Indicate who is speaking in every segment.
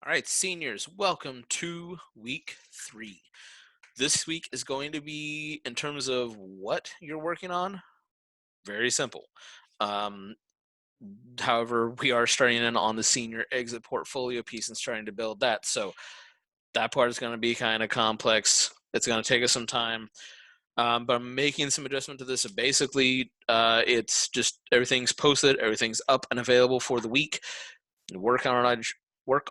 Speaker 1: All right, seniors, welcome to week 3. This week is going to be, in terms of what you're working on, very simple. Um, However, we are starting in on the senior exit portfolio piece and starting to build that. So that part is going to be kind of complex. It's going to take us some time. But I'm making some adjustment to this. So basically, it's just everything's posted, everything's up and available for the week. Work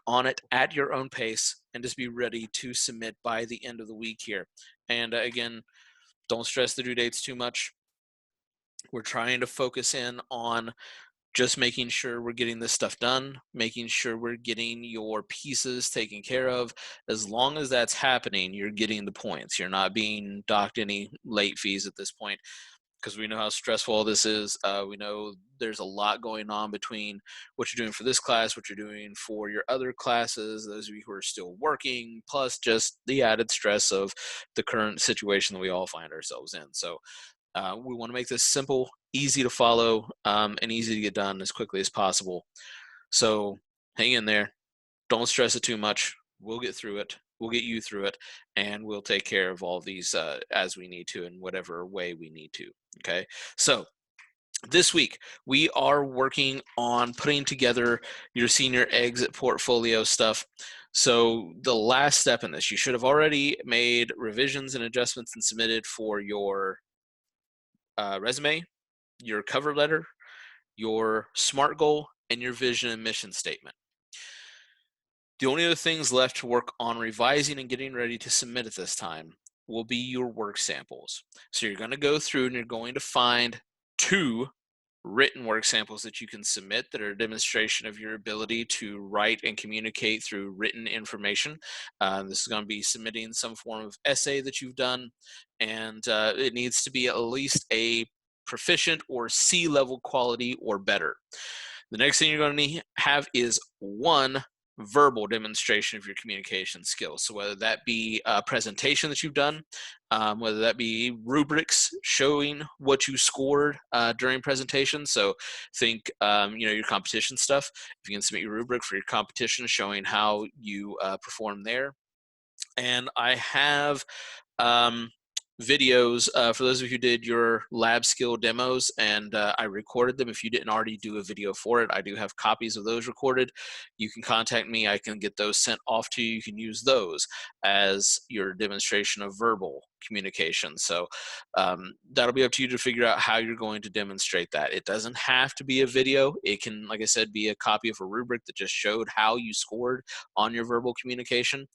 Speaker 1: on it at your own pace and just be ready to submit by the end of the week here. And again, don't stress the due dates too much. We're trying to focus in on just making sure we're getting this stuff done, making sure we're getting your pieces taken care of. As long as that's happening, you're getting the points. You're not being docked any late fees at this point, because we know how stressful this is. We know there's a lot going on between what you're doing for this class, what you're doing for your other classes, those of you who are still working, plus just the added stress of the current situation that we all find ourselves in. So we want to make this simple, easy to follow, and easy to get done as quickly as possible. So hang in there. Don't stress it too much. We'll get through it. We'll get you through it, and we'll take care of all these as we need to in whatever way we need to. Okay. So this week we are working on putting together your senior exit portfolio stuff. So the last step in this, you should have already made revisions and adjustments and submitted for your resume, your cover letter, your SMART goal, and your vision and mission statement. The only other things left to work on revising and getting ready to submit at this time will be your work samples. So you're going to go through and you're going to find 2 written work samples that you can submit that are a demonstration of your ability to write and communicate through written information. This is going to be submitting some form of essay that you've done, and it needs to be at least a proficient or C-level quality or better. The next thing you're going to have is 1 verbal demonstration of your communication skills. So whether that be a presentation that you've done, whether that be rubrics showing what you scored during presentation. So think, your competition stuff. If you can submit your rubric for your competition showing how you perform there. And I have um, videos for those of you who did your lab skill demos, and I recorded them. If you didn't already do a video for it, I do have copies of those recorded. You can contact me. I can get those sent off to you. You can use those as your demonstration of verbal communication. So that'll be up to you to figure out how you're going to demonstrate that. It doesn't have to be a video. It can, like I said, be a copy of a rubric that just showed how you scored on your verbal communication.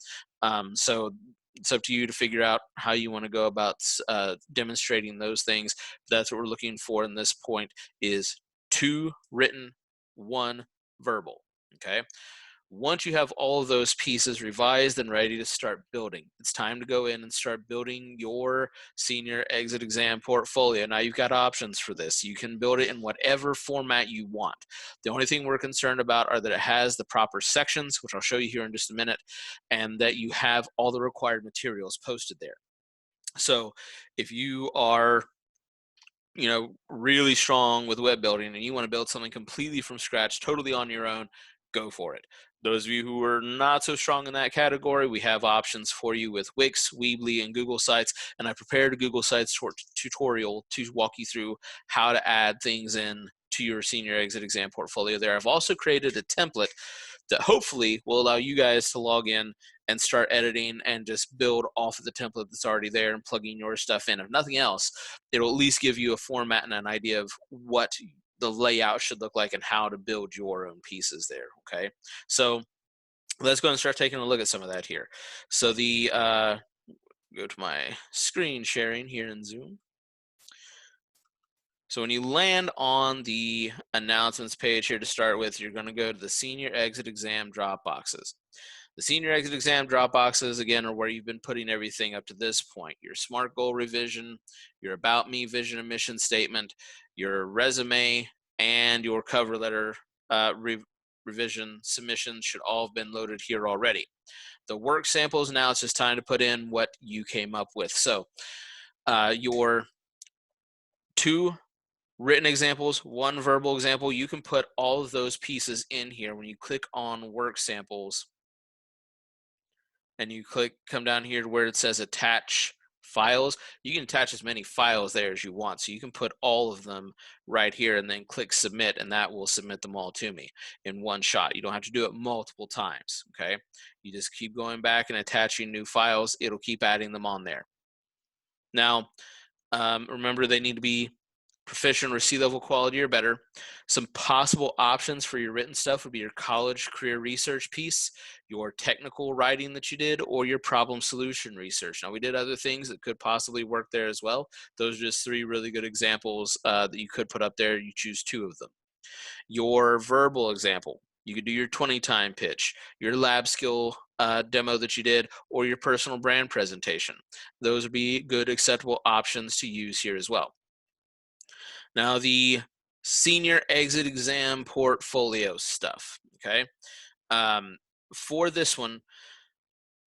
Speaker 1: So it's up to you to figure out how you want to go about demonstrating those things. That's what we're looking for in this point is 2 written, 1 verbal. Okay. Once you have all of those pieces revised and ready to start building, it's time to go in and start building your senior exit exam portfolio. Now you've got options for this. You can build it in whatever format you want. The only thing we're concerned about are that it has the proper sections, which I'll show you here in just a minute, and that you have all the required materials posted there. So if you are really strong with web building and you want to build something completely from scratch, totally on your own, go for it. Those of you who are not so strong in that category, we have options for you with Wix, Weebly, and Google Sites. And I prepared a Google Sites tutorial to walk you through how to add things in to your senior exit exam portfolio there. I've also created a template that hopefully will allow you guys to log in and start editing and just build off of the template that's already there and plugging your stuff in. If nothing else, it'll at least give you a format and an idea of what the layout should look like and how to build your own pieces there. Okay, so let's go and start taking a look at some of that here. So the go to my screen sharing here in Zoom. So when you land on the announcements page here to start with, you're going to go to the senior exit exam drop boxes. The senior exit exam drop boxes, again, are where you've been putting everything up to this point. Your SMART goal revision, your about me vision and mission statement, your resume, and your cover letter revision submissions should all have been loaded here already. The work samples, now it's just time to put in what you came up with. So your 2 written examples, 1 verbal example, you can put all of those pieces in here when you click on work samples and you come down here to where it says attach files. You can attach as many files there as you want. So you can put all of them right here and then click submit, and that will submit them all to me in one shot. You don't have to do it multiple times, okay? You just keep going back and attaching new files. It'll keep adding them on there. Now, remember, they need to be proficient or C-level quality or better. Some possible options for your written stuff would be your college career research piece, your technical writing that you did, or your problem solution research. Now, we did other things that could possibly work there as well. Those are just three really good examples that you could put up there. You choose two of them. Your verbal example, you could do your 20-time pitch, your lab skill demo that you did, or your personal brand presentation. Those would be good acceptable options to use here as well. Now, the senior exit exam portfolio stuff, okay? For this one,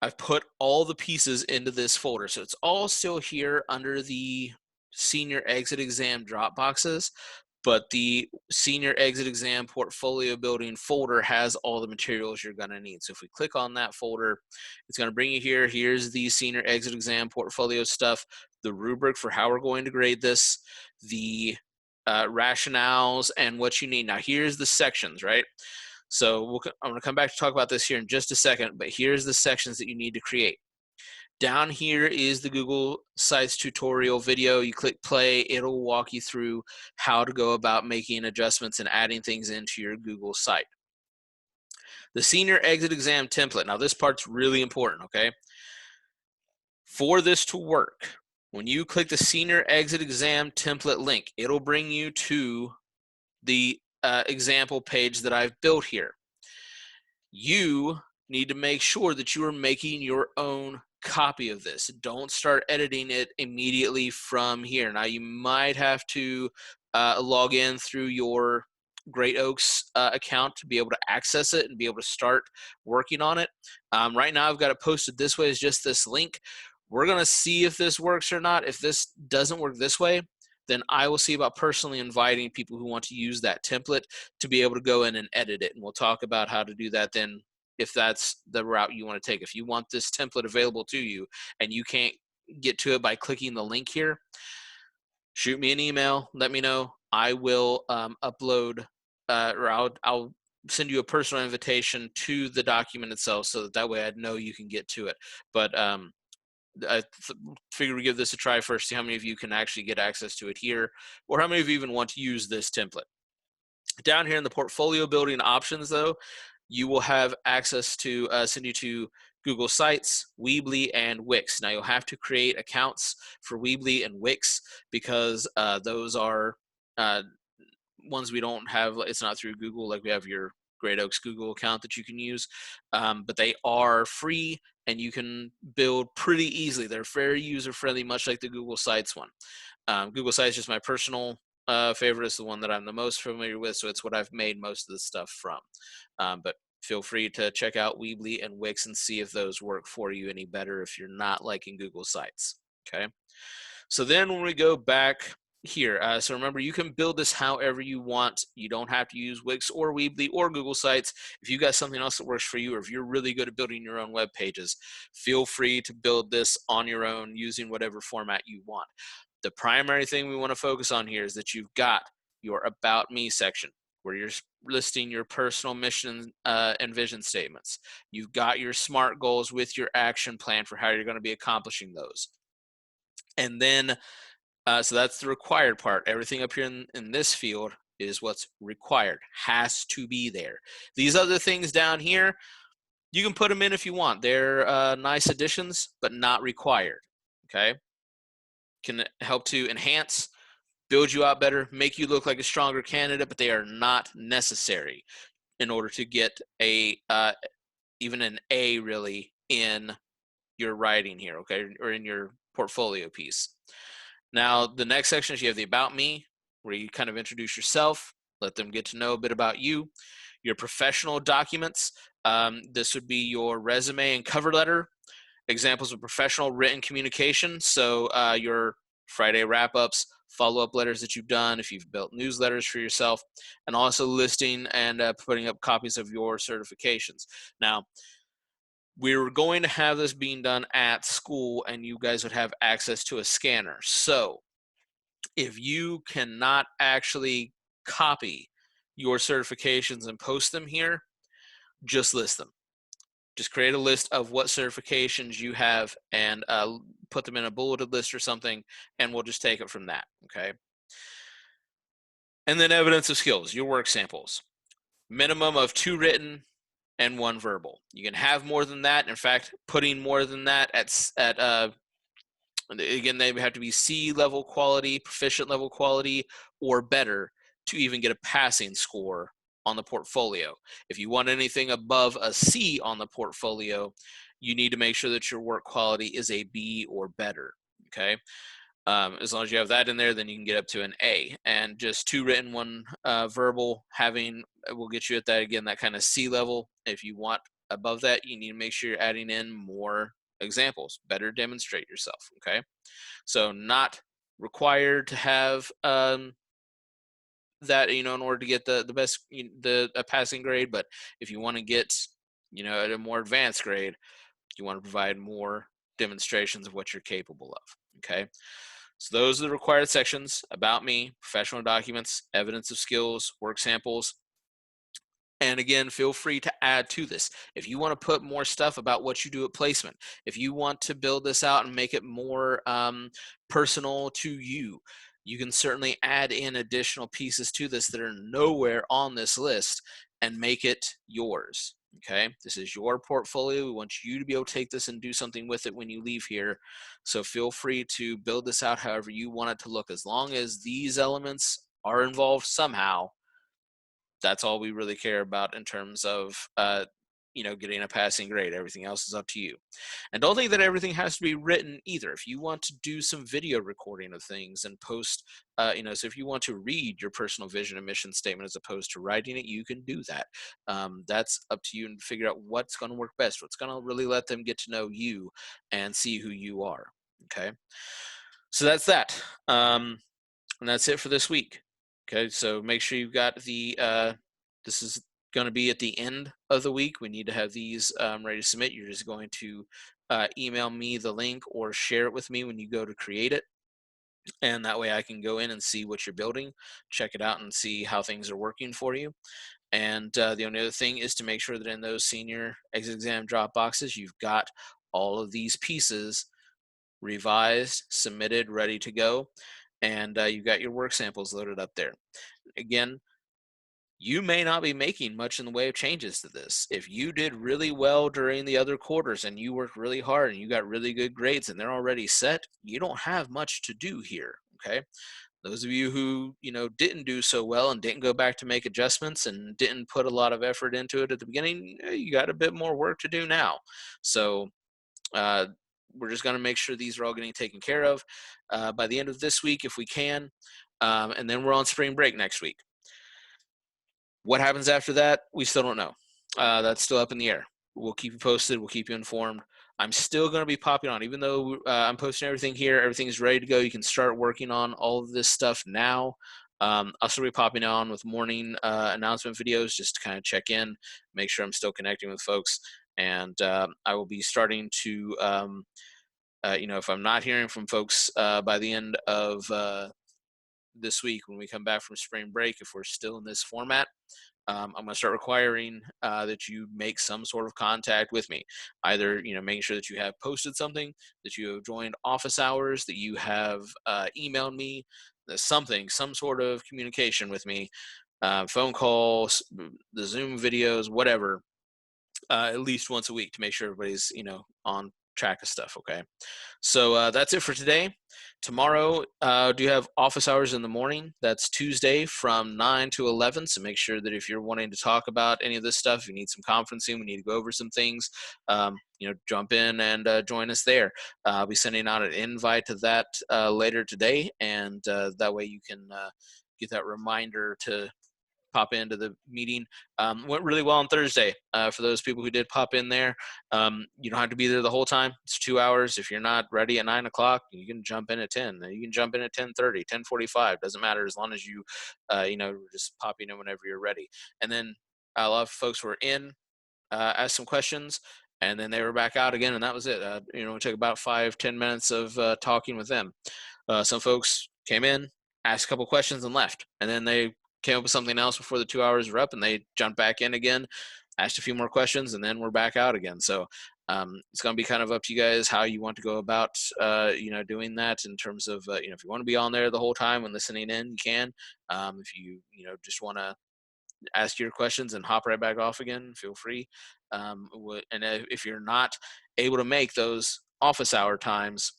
Speaker 1: I've put all the pieces into this folder. So it's all still here under the senior exit exam drop boxes, but the senior exit exam portfolio building folder has all the materials you're going to need. So if we click on that folder, it's going to bring you here. Here's the senior exit exam portfolio stuff, the rubric for how we're going to grade this, the rationales, and what you need. Now here's the sections, right? So I'm going to come back to talk about this here in just a second, but here's the sections that you need to create. Down here is the Google Sites tutorial video. You click play, it'll walk you through how to go about making adjustments and adding things into your Google site. The senior exit exam template. Now this part's really important, okay? For this to work, when you click the senior exit exam template link, it'll bring you to the example page that I've built here. You need to make sure that you are making your own copy of this. Don't start editing it immediately from here. Now, you might have to log in through your Great Oaks account to be able to access it and be able to start working on it. Right now, I've got it posted this way as just this link. We're going to see if this works or not. If this doesn't work this way, then I will see about personally inviting people who want to use that template to be able to go in and edit it. And we'll talk about how to do that then, if that's the route you want to take. If you want this template available to you and you can't get to it by clicking the link here, shoot me an email, let me know. I will upload or I'll send you a personal invitation to the document itself, so that way I know you can get to it. But I figure we give this a try first, see how many of you can actually get access to it here, or how many of you even want to use this template. Down here in the portfolio building options, though, you will have access to send you to Google Sites, Weebly, and Wix. Now, you'll have to create accounts for Weebly and Wix because those are ones we don't have. It's not through Google like we have your Great Oaks Google account that you can use, but they are free and you can build pretty easily. They're very user-friendly, much like the Google Sites one. Google Sites is just my personal favorite. It's the one that I'm the most familiar with, so it's what I've made most of the stuff from. But feel free to check out Weebly and Wix and see if those work for you any better if you're not liking Google Sites, okay? So then when we go back here, so remember, you can build this however you want. You don't have to use Wix or Weebly or Google Sites. If you got something else that works for you, or if you're really good at building your own web pages, feel free to build this on your own using whatever format you want. The primary thing we want to focus on here is that you've got your About Me section, where you're listing your personal mission and vision statements. You've got your SMART goals with your action plan for how you're going to be accomplishing those. And then so that's the required part. Everything up here in this field is what's required, has to be there. These other things down here, you can put them in if you want. They're nice additions, but not required, okay? Can help to enhance, build you out better, make you look like a stronger candidate, but they are not necessary in order to get a even an A really in your writing here, okay, or in your portfolio piece. Now, the next section is you have the About Me, where you kind of introduce yourself, let them get to know a bit about you. Your professional documents, this would be your resume and cover letter, examples of professional written communication, so your Friday wrap-ups, follow-up letters that you've done, if you've built newsletters for yourself, and also listing and putting up copies of your certifications. Now, We were going to have this being done at school, and you guys would have access to a scanner. So if you cannot actually copy your certifications and post them here, just list them. Just create a list of what certifications you have and put them in a bulleted list or something, and we'll just take it from that. Okay. And then evidence of skills, your work samples, minimum of 2 written and 1 verbal. You can have more than that. In fact, putting more than that at again, they have to be C level quality, proficient level quality, or better to even get a passing score on the portfolio. If you want anything above a C on the portfolio, you need to make sure that your work quality is a B or better. Okay. As long as you have that in there, then you can get up to an A. And just 2 written, 1 verbal having will get you at that, again, that kind of C level. If you want above that, you need to make sure you're adding in more examples, better demonstrate yourself. Okay. So not required to have that, in order to get the best, the a passing grade. But if you want to get, at a more advanced grade, you want to provide more demonstrations of what you're capable of. Okay. So those are the required sections: about me, professional documents, evidence of skills, work samples. And again, feel free to add to this. If you want to put more stuff about what you do at placement, if you want to build this out and make it more personal to you, you can certainly add in additional pieces to this that are nowhere on this list and make it yours. Okay, this is your portfolio. We want you to be able to take this and do something with it when you leave here. So feel free to build this out however you want it to look. As long as these elements are involved somehow, that's all we really care about in terms of getting a passing grade. Everything else is up to you. And don't think that everything has to be written either. If you want to do some video recording of things and post, so if you want to read your personal vision and mission statement as opposed to writing it, you can do that. That's up to you, and figure out what's going to work best, what's going to really let them get to know you and see who you are. Okay, so that's that. And that's it for this week. Okay, so make sure you've got this is going to be at the end of the week. We need to have these ready to submit. You're just going to email me the link or share it with me when you go to create it. And that way I can go in and see what you're building, check it out, and see how things are working for you. And the only other thing is to make sure that in those senior exit exam drop boxes, you've got all of these pieces revised, submitted, ready to go, and you've got your work samples loaded up there. Again, you may not be making much in the way of changes to this. If you did really well during the other quarters and you worked really hard and you got really good grades and they're already set, you don't have much to do here. Okay. Those of you who, didn't do so well and didn't go back to make adjustments and didn't put a lot of effort into it at the beginning, you got a bit more work to do now. So uh, we're just going to make sure these are all getting taken care of by the end of this week if we can. And then we're on spring break next week. What happens after that, we still don't know. That's still up in the air. We'll keep you posted. We'll keep you informed. I'm still going to be popping on, even though I'm posting everything here. Everything's ready to go. You can start working on all of this stuff now. I'll still be popping on with morning announcement videos just to kind of check in, make sure I'm still connecting with folks. And I will be starting to, if I'm not hearing from folks by the end of this week when we come back from spring break, if we're still in this format, I'm going to start requiring that you make some sort of contact with me. Either, making sure that you have posted something, that you have joined office hours, that you have emailed me, some sort of communication with me, phone calls, the Zoom videos, whatever, at least once a week to make sure everybody's, on track of stuff. Okay. So that's it for today. Tomorrow, do you have office hours in the morning? That's Tuesday from 9 to 11. So make sure that if you're wanting to talk about any of this stuff, you need some conferencing, we need to go over some things, jump in and join us there. I'll be sending out an invite to that later today. And that way you can get that reminder to pop into the meeting. Went really well on Thursday. For those people who did pop in there, you don't have to be there the whole time. It's 2 hours. If you're not ready at 9 o'clock, you can jump in at 10. You can jump in at 10:30, 10:45. Doesn't matter, as long as you, just popping in whenever you're ready. And then a lot of folks were in, ask some questions, and then they were back out again, and that was it. It took about 5-10 minutes of talking with them. Some folks came in, asked a couple questions, and left, and then they came up with something else before the 2 hours were up, and they jumped back in again, asked a few more questions, and then we're back out again. So it's going to be kind of up to you guys how you want to go about doing that, in terms of if you want to be on there the whole time and listening in, you can. If just want to ask your questions and hop right back off again, feel free. And if you're not able to make those office hour times,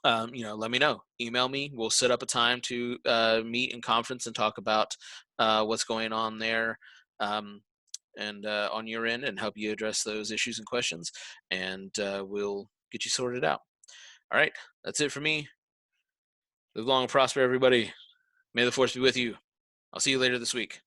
Speaker 1: let me know. Email me. We'll set up a time to meet in conference and talk about what's going on there, um, and on your end, and help you address those issues and questions. And we'll get you sorted out. All right. That's it for me. Live long and prosper, everybody. May the force be with you. I'll see you later this week.